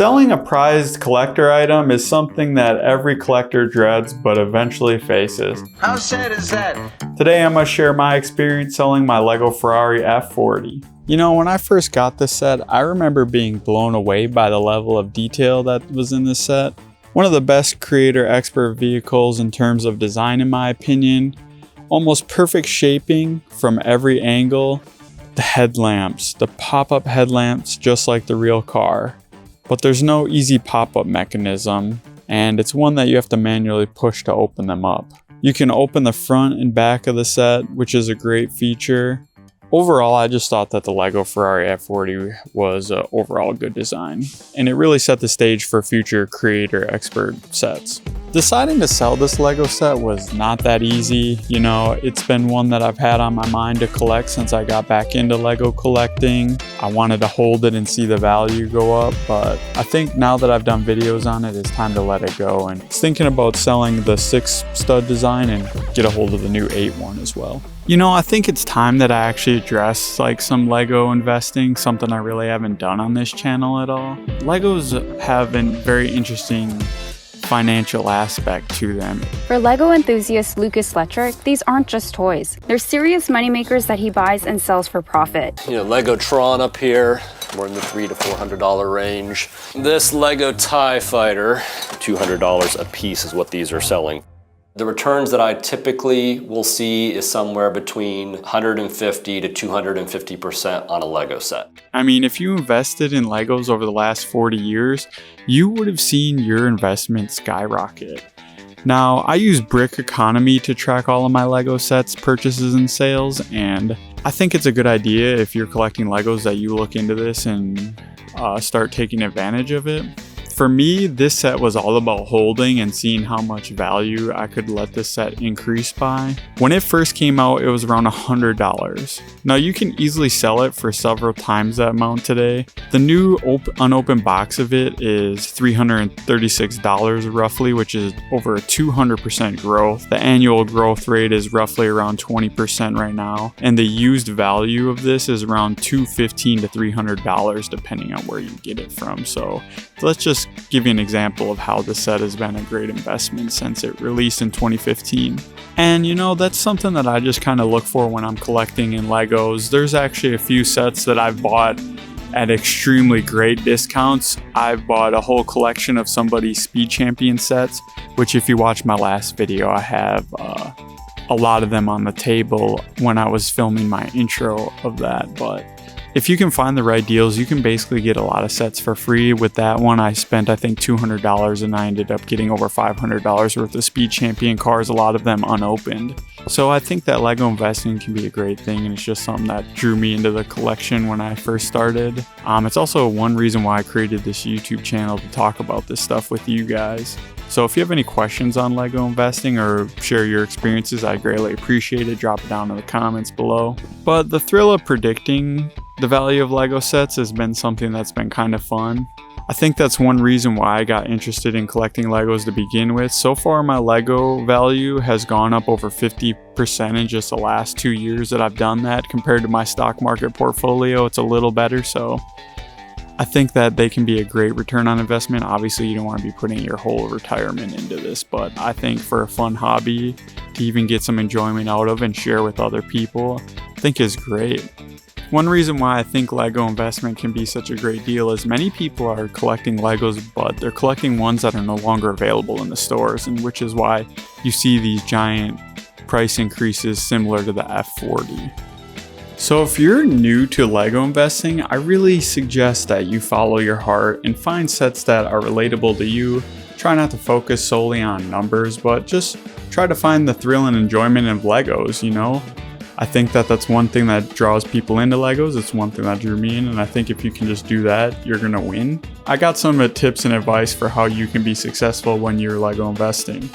Selling a prized collector item is something that every collector dreads but eventually faces. How sad is that? Today I'm going to share my experience selling my Lego Ferrari F40. You know, when I first got this set, I remember being blown away by the level of detail that was in this set. One of the best creator expert vehicles in terms of design in my opinion. Almost perfect shaping from every angle. The headlamps, the pop-up headlamps just like the real car. But there's no easy pop-up mechanism, and it's one that you have to manually push to open them up. You can open the front and back of the set, which is a great feature. Overall, I just thought that the Lego Ferrari F40 was an overall good design, and it really set the stage for future creator expert sets. Deciding to sell this Lego set was not that easy. You know, it's been one that I've had on my mind to collect since I got back into Lego collecting. I wanted to hold it and see the value go up, but I think now that I've done videos on it, it's time to let it go. And it's thinking about selling the 6 stud design and get a hold of the new 8 one as well. You know, I think it's time that I actually address like some Lego investing, something I really haven't done on this channel at all. Legos have a very interesting financial aspect to them. For Lego enthusiast Lucas Letrick, these aren't just toys. They're serious moneymakers that he buys and sells for profit. You know, Lego Tron up here, more in the $300 to $400 range. This Lego TIE Fighter, $200 a piece is what these are selling. The returns that I typically will see is somewhere between 150 to 250% on a Lego set. I mean, if you invested in Legos over the last 40 years, you would have seen your investment skyrocket. Now, I use Brick Economy to track all of my Lego sets, purchases, and sales, and I think it's a good idea if you're collecting Legos that you look into this and start taking advantage of it. For me, this set was all about holding and seeing how much value I could let this set increase by. When it first came out, it was around $100. Now you can easily sell it for several times that amount today. The new unopened box of it is $336 roughly, which is over a 200% growth. The annual growth rate is roughly around 20% right now. And the used value of this is around $215 to $300 depending on where you get it from. So let's just give you an example of how the set has been a great investment since it released in 2015. And you know, that's something that I just kind of look for when I'm collecting in Legos. There's actually a few sets that I've bought at extremely great discounts. I've bought a whole collection of somebody's Speed Champion sets, which if you watch my last video, I have a lot of them on the table when I was filming my intro of that. But if you can find the right deals, you can basically get a lot of sets for free. With that one, I spent I think $200 and I ended up getting over $500 worth of Speed Champion cars, a lot of them unopened. So I think that Lego investing can be a great thing, and it's just something that drew me into the collection when I first started. It's also one reason why I created this YouTube channel, to talk about this stuff with you guys. So if you have any questions on Lego investing or share your experiences, I greatly appreciate it. Drop it down in the comments below. But the thrill of predicting the value of Lego sets has been something that's been kind of fun. I think that's one reason why I got interested in collecting Legos to begin with. So far, my Lego value has gone up over 50% in just the last 2 years that I've done that. Compared to my stock market portfolio, it's a little better. So I think that they can be a great return on investment. Obviously, you don't want to be putting your whole retirement into this, but I think for a fun hobby to even get some enjoyment out of and share with other people, I think is great. One reason why I think Lego investment can be such a great deal is many people are collecting Legos, but they're collecting ones that are no longer available in the stores, and which is why you see these giant price increases similar to the F40. So if you're new to Lego investing, I really suggest that you follow your heart and find sets that are relatable to you. Try not to focus solely on numbers, but just try to find the thrill and enjoyment of Legos, you know? I think that that's one thing that draws people into Legos. It's one thing that drew me in, and I think if you can just do that, you're gonna win. I got some tips and advice for how you can be successful when you're Lego investing.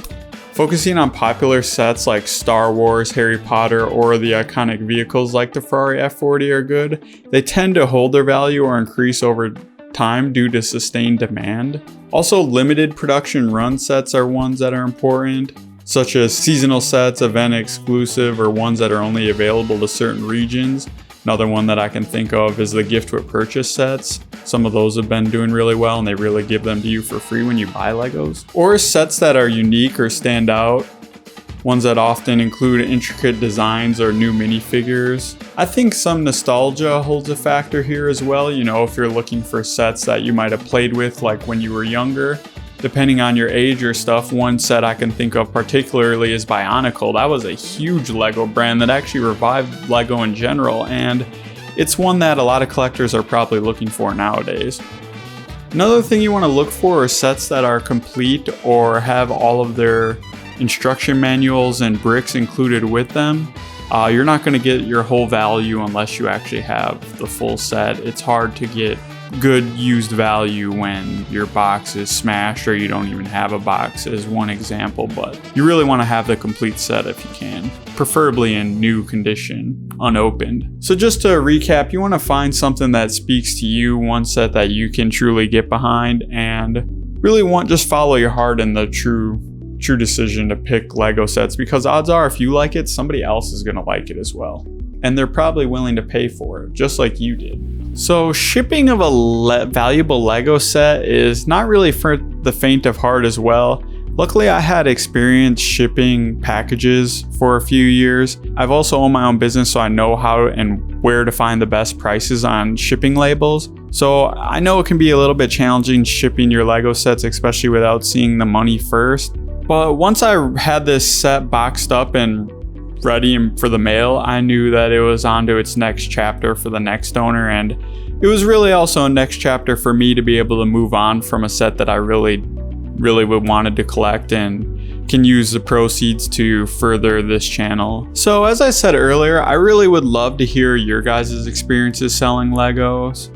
Focusing on popular sets like Star Wars, Harry Potter, or the iconic vehicles like the Ferrari F40 are good. They tend to hold their value or increase over time due to sustained demand. Also, limited production run sets are ones that are important, such as seasonal sets, event exclusive, or ones that are only available to certain regions. Another one that I can think of is the gift with purchase sets. Some of those have been doing really well, and they really give them to you for free when you buy Legos. Or sets that are unique or stand out. Ones that often include intricate designs or new minifigures. I think some nostalgia holds a factor here as well. You know, if you're looking for sets that you might have played with like when you were younger, depending on your age or stuff. One set I can think of particularly is Bionicle. That was a huge Lego brand that actually revived Lego in general, and it's one that a lot of collectors are probably looking for nowadays. Another thing you want to look for are sets that are complete or have all of their instruction manuals and bricks included with them. You're not going to get your whole value unless you actually have the full set. It's hard to get good used value when your box is smashed or you don't even have a box, as one example, but you really want to have the complete set if you can, preferably in new condition, unopened. So just to recap, you want to find something that speaks to you, one set that you can truly get behind, and really just follow your heart in the true decision to pick Lego sets, because odds are if you like it, somebody else is going to like it as well. And they're probably willing to pay for it, just like you did. So shipping of a valuable Lego set is not really for the faint of heart as well. Luckily, I had experience shipping packages for a few years. I've also owned my own business, so I know how and where to find the best prices on shipping labels. So I know it can be a little bit challenging shipping your Lego sets, especially without seeing the money first. But once I had this set boxed up and ready for the mail, I knew that it was on to its next chapter for the next owner, and it was really also a next chapter for me to be able to move on from a set that I really would wanted to collect and can use the proceeds to further this channel. So as I said earlier, I really would love to hear your guys' experiences selling Legos.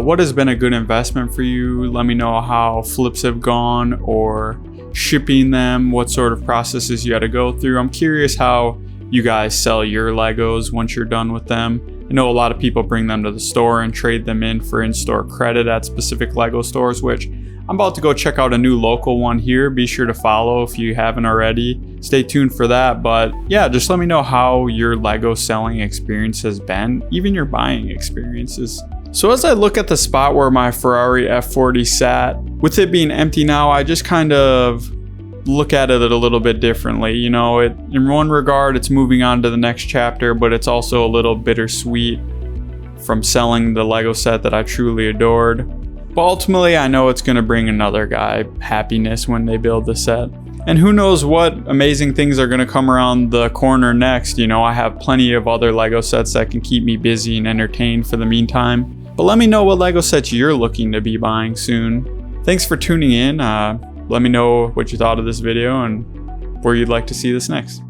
What has been a good investment for you? Let me know how flips have gone or shipping them, what sort of processes you had to go through. I'm curious how you guys sell your Legos once you're done with them. I know a lot of people bring them to the store and trade them in for in-store credit at specific Lego stores, which I'm about to go check out a new local one here. Be sure to follow if you haven't already. Stay tuned for that. But yeah, just let me know how your Lego selling experience has been, even your buying experiences. So as I look at the spot where my Ferrari F40 sat, with it being empty now, I just kind of look at it a little bit differently. You know, in one regard, it's moving on to the next chapter, but it's also a little bittersweet from selling the Lego set that I truly adored. But ultimately, I know it's going to bring another guy happiness when they build the set. And who knows what amazing things are going to come around the corner next. You know, I have plenty of other Lego sets that can keep me busy and entertained for the meantime. But let me know what Lego sets you're looking to be buying soon. Thanks for tuning in. Let me know what you thought of this video and where you'd like to see this next.